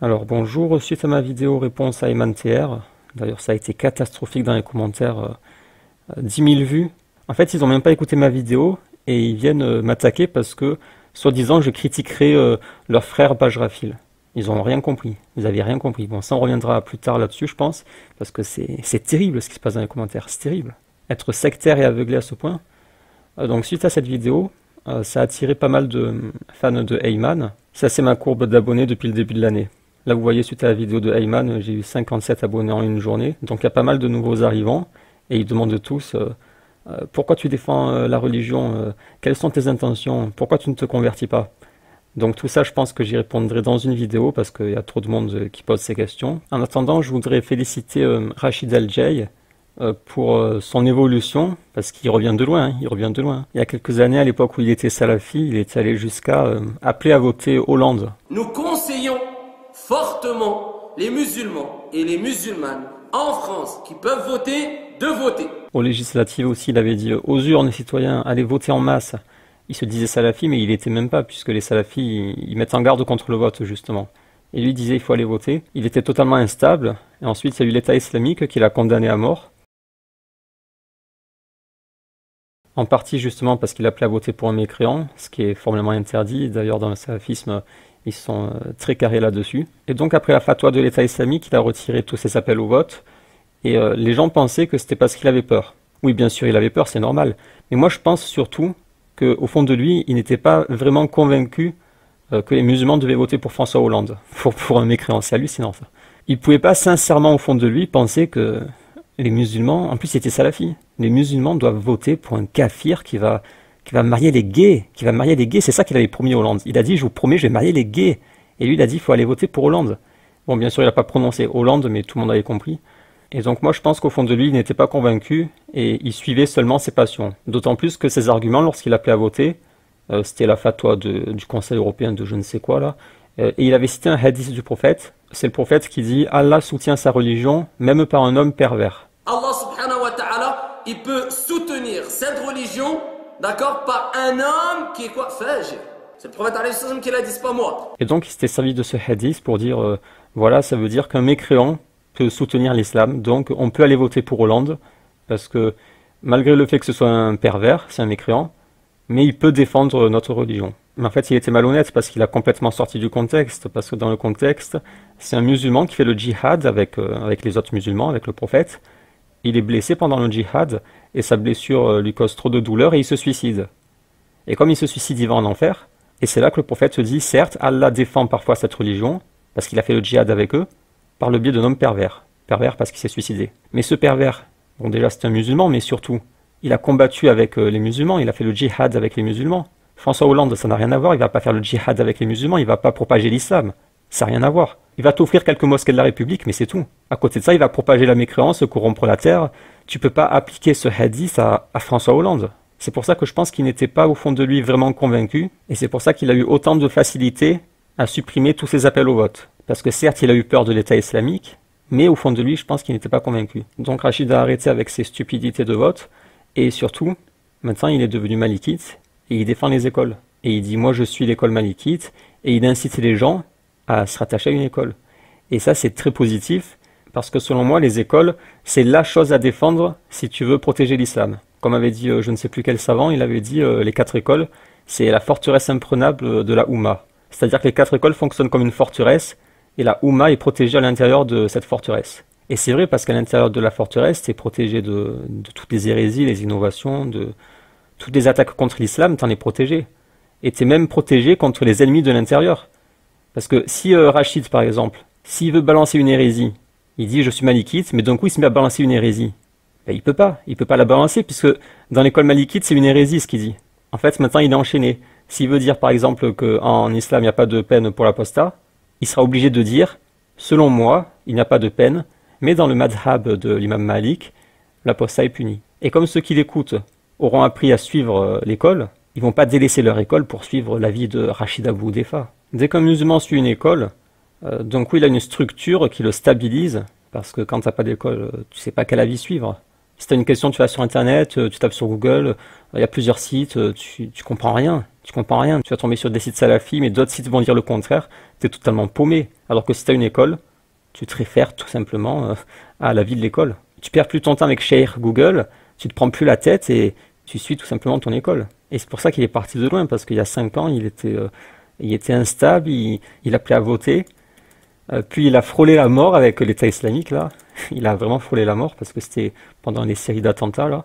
Alors bonjour, suite à ma vidéo réponse à Eman TR, d'ailleurs ça a été catastrophique dans les commentaires, 10 000 vues. En fait ils n'ont même pas écouté ma vidéo et ils viennent m'attaquer parce que, soi-disant, je critiquerais leur frère Bajrafil. Ils n'ont rien compris, vous avez rien compris. Bon, ça on reviendra plus tard là-dessus je pense, parce que c'est terrible ce qui se passe dans les commentaires, c'est terrible. Être sectaire et aveuglé à ce point. Donc suite à cette vidéo, ça a attiré pas mal de fans de Ayman. Ça c'est ma courbe d'abonnés depuis le début de l'année. Là, vous voyez, suite à la vidéo de Ayman, j'ai eu 57 abonnés en une journée. Donc, il y a pas mal de nouveaux arrivants. Et ils demandent tous pourquoi tu défends la religion, quelles sont tes intentions, pourquoi tu ne te convertis pas. Donc, tout ça, je pense que j'y répondrai dans une vidéo parce qu'il y a trop de monde qui pose ces questions. En attendant, je voudrais féliciter Rachid El-Jay pour son évolution, parce qu'il revient de loin, il revient de loin. Il y a quelques années, à l'époque où il était salafi, il est allé jusqu'à appeler à voter Hollande. Nous conseillons fortement les musulmans et les musulmanes en France qui peuvent voter, de voter. Aux législatives aussi, il avait dit aux urnes, citoyens, allez voter en masse. Il se disait salafi, mais il était même pas, puisque les salafis, ils mettent en garde contre le vote, justement. Et lui disait il faut aller voter. Il était totalement instable. Et ensuite, il y a eu l'État islamique qui l'a condamné à mort. En partie, justement, parce qu'il appelait à voter pour un mécréant, ce qui est formellement interdit. D'ailleurs, dans le salafisme, ils sont très carrés là-dessus. Et donc, après la fatwa de l'État islamique, il a retiré tous ses appels au vote. Et les gens pensaient que c'était parce qu'il avait peur. Oui, bien sûr, il avait peur, c'est normal. Mais moi, je pense surtout qu'au fond de lui, il n'était pas vraiment convaincu que les musulmans devaient voter pour François Hollande, pour un mécréant. C'est hallucinant, ça. Il ne pouvait pas sincèrement, au fond de lui, penser que les musulmans, en plus, il était salafi. Les musulmans doivent voter pour un kafir qui va marier les gays, c'est ça qu'il avait promis Hollande. Il a dit, je vous promets, je vais marier les gays. Et lui, il a dit, il faut aller voter pour Hollande. Bon, bien sûr, il n'a pas prononcé Hollande, mais tout le monde avait compris. Et donc moi, je pense qu'au fond de lui, il n'était pas convaincu, et il suivait seulement ses passions. D'autant plus que ses arguments, lorsqu'il appelait à voter, c'était la fatwa du Conseil européen de je ne sais quoi, là, et il avait cité un hadith du prophète. C'est le prophète qui dit, Allah soutient sa religion, même par un homme pervers. Allah subhanahu wa ta'ala, il peut soutenir cette religion, d'accord, par un homme qui est quoi? Fajr. C'est le prophète alayhi salam qui l'a dit, c'est pas moi. Et donc il s'était servi de ce hadith pour dire, voilà, ça veut dire qu'un mécréant peut soutenir l'islam, donc on peut aller voter pour Hollande, parce que malgré le fait que ce soit un pervers, c'est un mécréant, mais il peut défendre notre religion. Mais en fait il était malhonnête parce qu'il a complètement sorti du contexte, parce que dans le contexte, c'est un musulman qui fait le djihad avec les autres musulmans, avec le prophète. Il est blessé pendant le djihad, et sa blessure lui cause trop de douleur, et il se suicide. Et comme il se suicide, il va en enfer, et c'est là que le prophète se dit, certes, Allah défend parfois cette religion, parce qu'il a fait le djihad avec eux, par le biais d'un homme pervers. Pervers parce qu'il s'est suicidé. Mais ce pervers, bon déjà c'est un musulman, mais surtout, il a combattu avec les musulmans, il a fait le djihad avec les musulmans. François Hollande, ça n'a rien à voir, il va pas faire le djihad avec les musulmans, il va pas propager l'islam. Ça n'a rien à voir. Il va t'offrir quelques mosquées de la République, mais c'est tout. À côté de ça, il va propager la mécréance, corrompre la terre. Tu peux pas appliquer ce hadith à François Hollande. C'est pour ça que je pense qu'il n'était pas au fond de lui vraiment convaincu, et c'est pour ça qu'il a eu autant de facilité à supprimer tous ses appels au vote. Parce que certes, il a eu peur de l'État islamique, mais au fond de lui, je pense qu'il n'était pas convaincu. Donc Rachid a arrêté avec ses stupidités de vote, et surtout, maintenant il est devenu malikite, et il défend les écoles. Et il dit, moi je suis l'école malikite, et il incite les gens à se rattacher à une école. Et ça, c'est très positif, parce que selon moi, les écoles, c'est la chose à défendre si tu veux protéger l'islam. Comme avait dit, je ne sais plus quel savant, il avait dit, les 4 écoles, c'est la forteresse imprenable de la Oumma. C'est-à-dire que les 4 écoles fonctionnent comme une forteresse, et la Oumma est protégée à l'intérieur de cette forteresse. Et c'est vrai parce qu'à l'intérieur de la forteresse, tu es protégé de toutes les hérésies, les innovations, de toutes les attaques contre l'islam, tu en es protégé. Et tu es même protégé contre les ennemis de l'intérieur. Parce que si Rachid, par exemple, s'il veut balancer une hérésie, il dit je suis malikite, mais d'un coup il se met à balancer une hérésie. Ben, il peut pas la balancer, puisque dans l'école malikite, c'est une hérésie ce qu'il dit. En fait, maintenant il est enchaîné. S'il veut dire par exemple qu'en islam il n'y a pas de peine pour l'apostat, il sera obligé de dire, selon moi, il n'y a pas de peine, mais dans le madhab de l'imam Malik, l'apostat est puni. Et comme ceux qui l'écoutent auront appris à suivre l'école, ils vont pas délaisser leur école pour suivre l'avis de Rachid Abou Defa. Dès qu'un musulman suit une école, d'un coup il a une structure qui le stabilise, parce que quand tu n'as pas d'école, tu sais pas quel avis suivre. Si tu as une question, tu vas sur internet, tu tapes sur Google, il y a plusieurs sites, tu comprends rien. Tu comprends rien, tu vas tomber sur des sites salafis, mais d'autres sites vont dire le contraire, tu es totalement paumé. Alors que si tu as une école, tu te réfères tout simplement à la vie de l'école. Tu perds plus ton temps avec Cheikh Google, tu te prends plus la tête et tu suis tout simplement ton école. Et c'est pour ça qu'il est parti de loin, parce qu'il y a 5 ans, il était instable, il appelait à voter. Puis il a frôlé la mort avec l'État islamique, là. Il a vraiment frôlé la mort, parce que c'était pendant les séries d'attentats, là.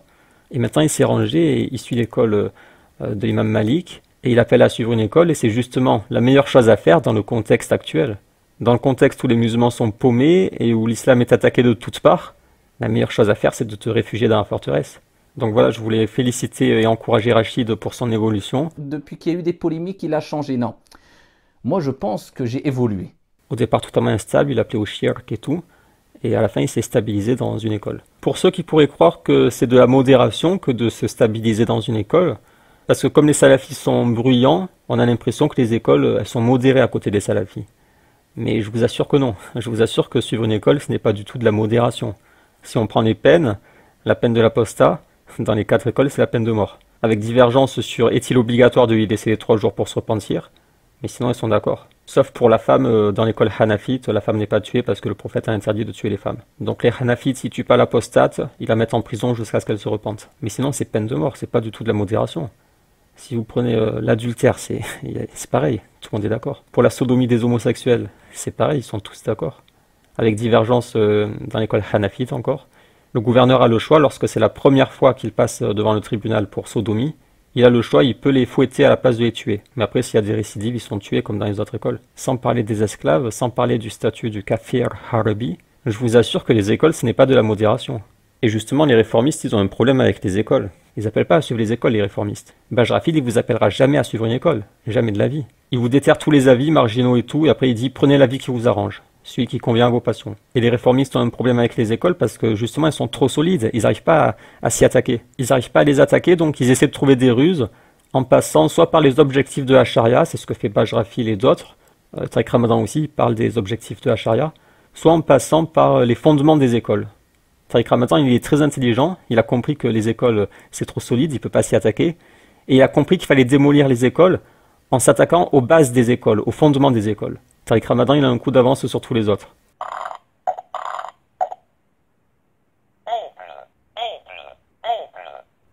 Et maintenant, il s'est rangé et il suit l'école de l'imam Malik. Et il appelle à suivre une école, et c'est justement la meilleure chose à faire dans le contexte actuel. Dans le contexte où les musulmans sont paumés et où l'islam est attaqué de toutes parts, la meilleure chose à faire, c'est de te réfugier dans la forteresse. Donc voilà, je voulais féliciter et encourager Rachid pour son évolution. Depuis qu'il y a eu des polémiques, il a changé. Non. Moi, je pense que j'ai évolué. Au départ totalement instable, il appelait au shirk et tout, et à la fin il s'est stabilisé dans une école. Pour ceux qui pourraient croire que c'est de la modération que de se stabiliser dans une école, parce que comme les salafis sont bruyants, on a l'impression que les écoles elles sont modérées à côté des salafis. Mais je vous assure que non. Je vous assure que suivre une école, ce n'est pas du tout de la modération. Si on prend les peines, la peine de l'apostat, dans les 4 écoles, c'est la peine de mort. Avec divergence sur est-il obligatoire de lui laisser les 3 jours pour se repentir, mais sinon ils sont d'accord. Sauf pour la femme, dans l'école Hanafite, la femme n'est pas tuée parce que le prophète a interdit de tuer les femmes. Donc les Hanafites, s'ils tuent pas l'apostate, ils la mettent en prison jusqu'à ce qu'elle se repente. Mais sinon c'est peine de mort, c'est pas du tout de la modération. Si vous prenez l'adultère, c'est pareil, tout le monde est d'accord. Pour la sodomie des homosexuels, c'est pareil, ils sont tous d'accord. Avec divergence dans l'école Hanafite encore. Le gouverneur a le choix, lorsque c'est la première fois qu'il passe devant le tribunal pour sodomie, il a le choix, il peut les fouetter à la place de les tuer. Mais après, s'il y a des récidives, ils sont tués comme dans les autres écoles. Sans parler des esclaves, sans parler du statut du kafir harabi, je vous assure que les écoles, ce n'est pas de la modération. Et justement, les réformistes, ils ont un problème avec les écoles. Ils n'appellent pas à suivre les écoles, les réformistes. Bajrafil, il vous appellera jamais à suivre une école. Jamais de la vie. Il vous déterre tous les avis, marginaux et tout, et après il dit, prenez l'avis qui vous arrange. Celui qui convient à vos passions. Et les réformistes ont un problème avec les écoles parce que justement elles sont trop solides, ils n'arrivent pas à s'y attaquer. Ils n'arrivent pas à les attaquer, donc ils essaient de trouver des ruses en passant soit par les objectifs de la charia, c'est ce que fait Bajrafil et d'autres, Tariq Ramadan aussi parle des objectifs de la charia, soit en passant par les fondements des écoles. Tariq Ramadan il est très intelligent, il a compris que les écoles c'est trop solide, il ne peut pas s'y attaquer, et il a compris qu'il fallait démolir les écoles en s'attaquant aux bases des écoles, aux fondements des écoles. Tariq Ramadan, il a un coup d'avance sur tous les autres.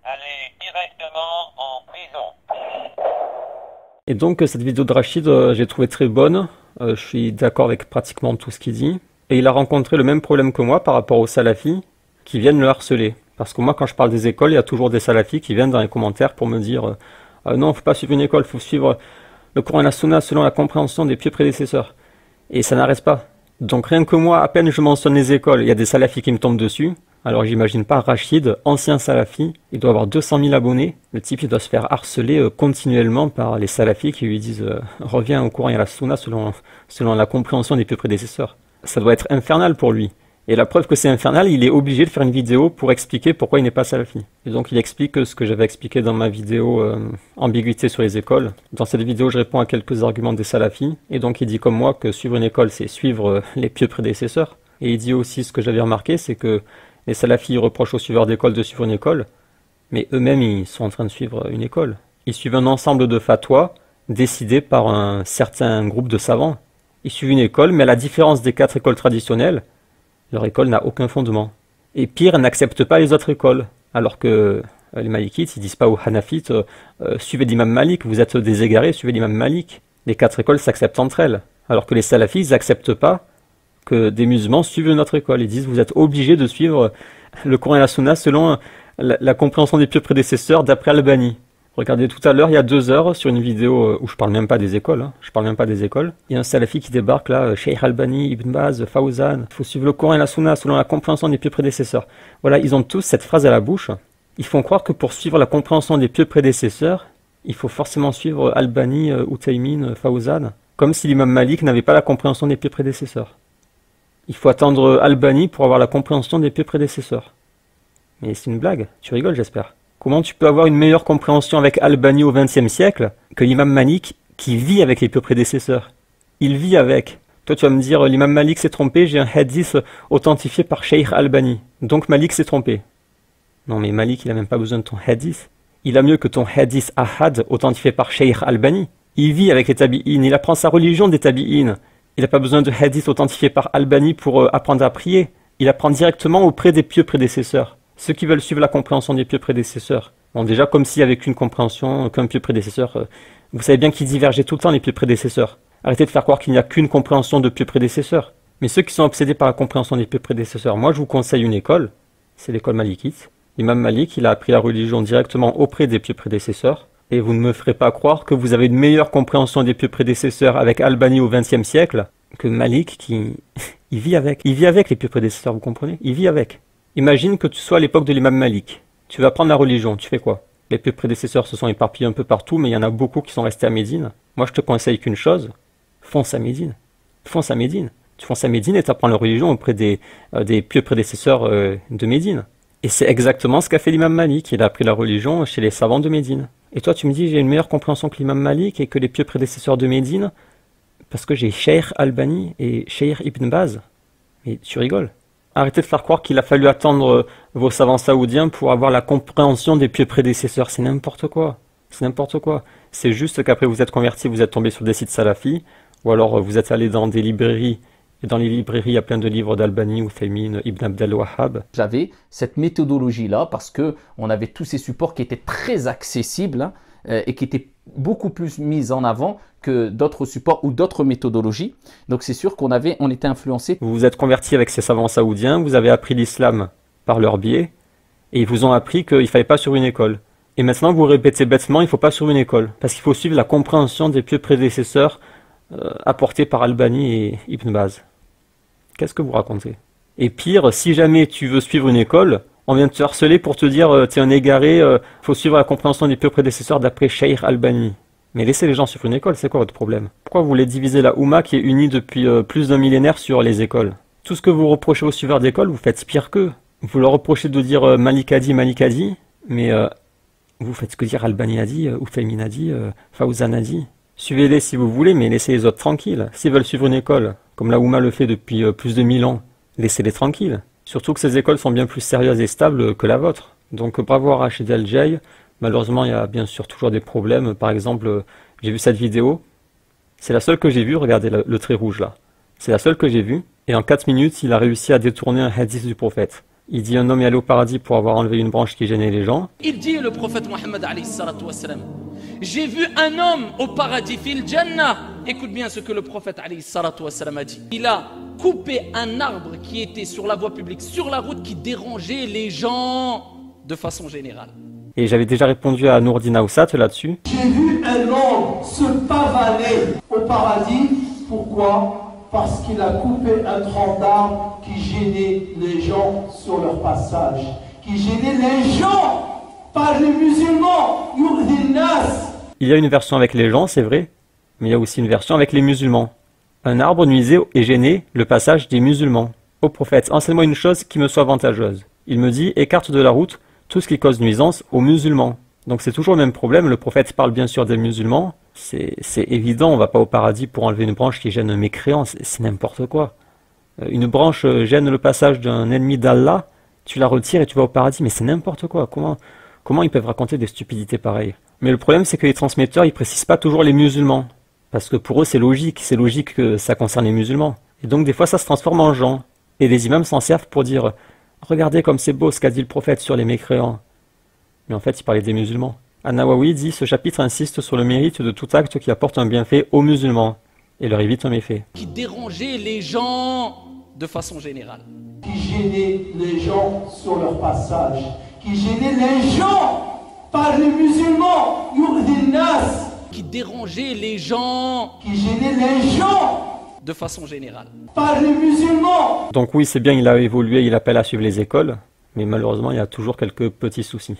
Allez directement en prison. Et donc, cette vidéo de Rachid, j'ai trouvé très bonne. Je suis d'accord avec pratiquement tout ce qu'il dit. Et il a rencontré le même problème que moi par rapport aux salafis qui viennent le harceler. Parce que moi, quand je parle des écoles, il y a toujours des salafis qui viennent dans les commentaires pour me dire non, il ne faut pas suivre une école, il faut suivre le Coran et la Sunna selon la compréhension des pieux prédécesseurs. Et ça n'arrête pas. Donc rien que moi, à peine je mentionne les écoles, il y a des salafis qui me tombent dessus. Alors j'imagine pas Rachid, ancien salafi, il doit avoir 200 000 abonnés. Le type, il doit se faire harceler continuellement par les salafis qui lui disent reviens au Coran et à la Sunna selon la compréhension des pieux prédécesseurs. Ça doit être infernal pour lui. Et la preuve que c'est infernal, il est obligé de faire une vidéo pour expliquer pourquoi il n'est pas salafi. Et donc il explique ce que j'avais expliqué dans ma vidéo ambiguïté sur les écoles. Dans cette vidéo, je réponds à quelques arguments des salafis. Et donc il dit comme moi que suivre une école, c'est suivre les pieux prédécesseurs. Et il dit aussi ce que j'avais remarqué, c'est que les salafis reprochent aux suiveurs d'école de suivre une école, mais eux-mêmes ils sont en train de suivre une école. Ils suivent un ensemble de fatwas décidés par un certain groupe de savants. Ils suivent une école, mais à la différence des 4 écoles traditionnelles, leur école n'a aucun fondement. Et pire, elle n'accepte pas les autres écoles. Alors que les Malikites, ils disent pas aux Hanafites suivez l'imam Malik, vous êtes des égarés, suivez l'imam Malik. Les 4 écoles s'acceptent entre elles. Alors que les salafis, ils n'acceptent pas que des musulmans suivent notre école. Ils disent vous êtes obligés de suivre le Coran et la Sunna selon la compréhension des pieux prédécesseurs d'après Albani. Regardez tout à l'heure, il y a 2 heures, sur une vidéo où je parle même pas des écoles, je parle même pas des écoles, il y a un salafi qui débarque là, Cheikh Albani, Ibn Baz, Fawzan, il faut suivre le Coran et la Sunna selon la compréhension des pieux prédécesseurs. Voilà, ils ont tous cette phrase à la bouche. Ils font croire que pour suivre la compréhension des pieux prédécesseurs, il faut forcément suivre Albani, Uthaymin, Fawzan, comme si l'imam Malik n'avait pas la compréhension des pieux prédécesseurs. Il faut attendre Albani pour avoir la compréhension des pieux prédécesseurs. Mais c'est une blague, tu rigoles j'espère. Comment tu peux avoir une meilleure compréhension avec Albani au XXe siècle que l'imam Malik qui vit avec les pieux prédécesseurs? Il vit avec. Toi tu vas me dire l'imam Malik s'est trompé, j'ai un hadith authentifié par Cheikh Albani. Donc Malik s'est trompé. Non mais Malik il a même pas besoin de ton hadith. Il a mieux que ton hadith ahad authentifié par Cheikh Albani. Il vit avec les tabi'in, il apprend sa religion des tabi'in. Il n'a pas besoin de hadith authentifié par Albani pour apprendre à prier. Il apprend directement auprès des pieux prédécesseurs. Ceux qui veulent suivre la compréhension des pieux prédécesseurs. Bon, déjà, comme s'il n'y avait qu'une compréhension, qu'un pieux prédécesseur. Vous savez bien qu'ils divergeaient tout le temps, les pieux prédécesseurs. Arrêtez de faire croire qu'il n'y a qu'une compréhension de pieux prédécesseurs. Mais ceux qui sont obsédés par la compréhension des pieux prédécesseurs, moi je vous conseille une école. C'est l'école malikite. L'imam Malik, il a appris la religion directement auprès des pieux prédécesseurs. Et vous ne me ferez pas croire que vous avez une meilleure compréhension des pieux prédécesseurs avec Albani au XXe siècle que Malik qui... il vit avec. Il vit avec les pieux prédécesseurs, vous comprenez? Il vit avec. Imagine que tu sois à l'époque de l'imam Malik. Tu vas apprendre la religion, tu fais quoi? Les pieux prédécesseurs se sont éparpillés un peu partout, mais il y en a beaucoup qui sont restés à Médine. Moi je te conseille qu'une chose, fonce à Médine. Fonce à Médine. Tu fonces à Médine et tu apprends la religion auprès des pieux prédécesseurs de Médine. Et c'est exactement ce qu'a fait l'imam Malik. Il a appris la religion chez les savants de Médine. Et toi, tu me dis, j'ai une meilleure compréhension que l'imam Malik et que les pieux prédécesseurs de Médine, parce que j'ai Cheikh Albani et Cheikh Ibn Baz. Mais tu rigoles. Arrêtez de faire croire qu'il a fallu attendre vos savants saoudiens pour avoir la compréhension des pieux prédécesseurs. C'est n'importe quoi. C'est n'importe quoi. C'est juste qu'après vous êtes converti, vous êtes tombé sur des sites salafis, ou alors vous êtes allé dans des librairies. Et dans les librairies, il y a plein de livres d'Albani, Uthaymin, Ibn Abd al-Wahhab. J'avais cette méthodologie-là parce qu'on avait tous ces supports qui étaient très accessibles hein, et qui étaient beaucoup plus mis en avant que d'autres supports ou d'autres méthodologies. Donc c'est sûr on était influencé. Vous vous êtes converti avec ces savants saoudiens, vous avez appris l'islam par leur biais, et ils vous ont appris qu'il ne fallait pas suivre une école. Et maintenant vous répétez bêtement, il ne faut pas suivre une école, parce qu'il faut suivre la compréhension des pieux prédécesseurs apportés par Albani et Ibn Baz. Qu'est-ce que vous racontez? Et pire, si jamais tu veux suivre une école, on vient de te harceler pour te dire t'es un égaré, faut suivre la compréhension des pieux prédécesseurs d'après Cheikh Albani. Mais laissez les gens suivre une école, c'est quoi votre problème? Pourquoi vous voulez diviser la Oumma qui est unie depuis plus d'un millénaire sur les écoles? Tout ce que vous reprochez aux suiveurs d'école, vous faites pire qu'eux. Vous leur reprochez de dire Malik a dit, mais vous faites ce que dire Albani a dit, Uthaymin a dit, Fawzan a dit. Suivez-les si vous voulez, mais laissez les autres tranquilles. S'ils veulent suivre une école, comme la Oumma le fait depuis plus de 1000 ans, laissez-les tranquilles. Surtout que ces écoles sont bien plus sérieuses et stables que la vôtre. Donc bravo à Rachid El-Jay. Malheureusement, il y a bien sûr toujours des problèmes. Par exemple, j'ai vu cette vidéo. C'est la seule que j'ai vue. Regardez le trait rouge là. C'est la seule que j'ai vue. Et en 4 minutes, il a réussi à détourner un hadith du prophète. Il dit un homme est allé au paradis pour avoir enlevé une branche qui gênait les gens. Il dit le prophète Mohammed alayhi salatu wassalam, j'ai vu un homme au paradis fil jannah. Écoute bien ce que le prophète alayhi salatu wassalam a dit. Il a coupé un arbre qui était sur la voie publique, sur la route, qui dérangeait les gens de façon générale. Et j'avais déjà répondu à Nourdine Aoussat là-dessus. J'ai vu un homme se pavaner au paradis. Pourquoi? Parce qu'il a coupé un tronc d'arbre qui gênait les gens sur leur passage. Qui gênait les gens, pas les musulmans. Il y a une version avec les gens, c'est vrai, mais il y a aussi une version avec les musulmans. Un arbre nuisait et gênait le passage des musulmans. Ô prophète, enseigne-moi une chose qui me soit avantageuse. Il me dit, écarte de la route tout ce qui cause nuisance aux musulmans. Donc c'est toujours le même problème, le prophète parle bien sûr des musulmans, c'est évident, on va pas au paradis pour enlever une branche qui gêne un mécréant, c'est n'importe quoi. Une branche gêne le passage d'un ennemi d'Allah, tu la retires et tu vas au paradis, mais c'est n'importe quoi, comment ils peuvent raconter des stupidités pareilles? Mais le problème c'est que les transmetteurs ils précisent pas toujours les musulmans, parce que pour eux c'est logique que ça concerne les musulmans. Et donc des fois ça se transforme en gens, et les imams s'en servent pour dire « Regardez comme c'est beau ce qu'a dit le prophète sur les mécréants ». Mais en fait, il parlait des musulmans. An-Nawawi dit « Ce chapitre insiste sur le mérite de tout acte qui apporte un bienfait aux musulmans et leur évite un méfait. » Qui dérangeait les gens de façon générale. Qui gênait les gens sur leur passage. Qui gênait les gens, pas les musulmans. Qui dérangeait les gens. Qui gênait les gens, de façon générale. pas les musulmans. Donc oui, c'est bien, il a évolué, il appelle à suivre les écoles, mais malheureusement, il y a toujours quelques petits soucis.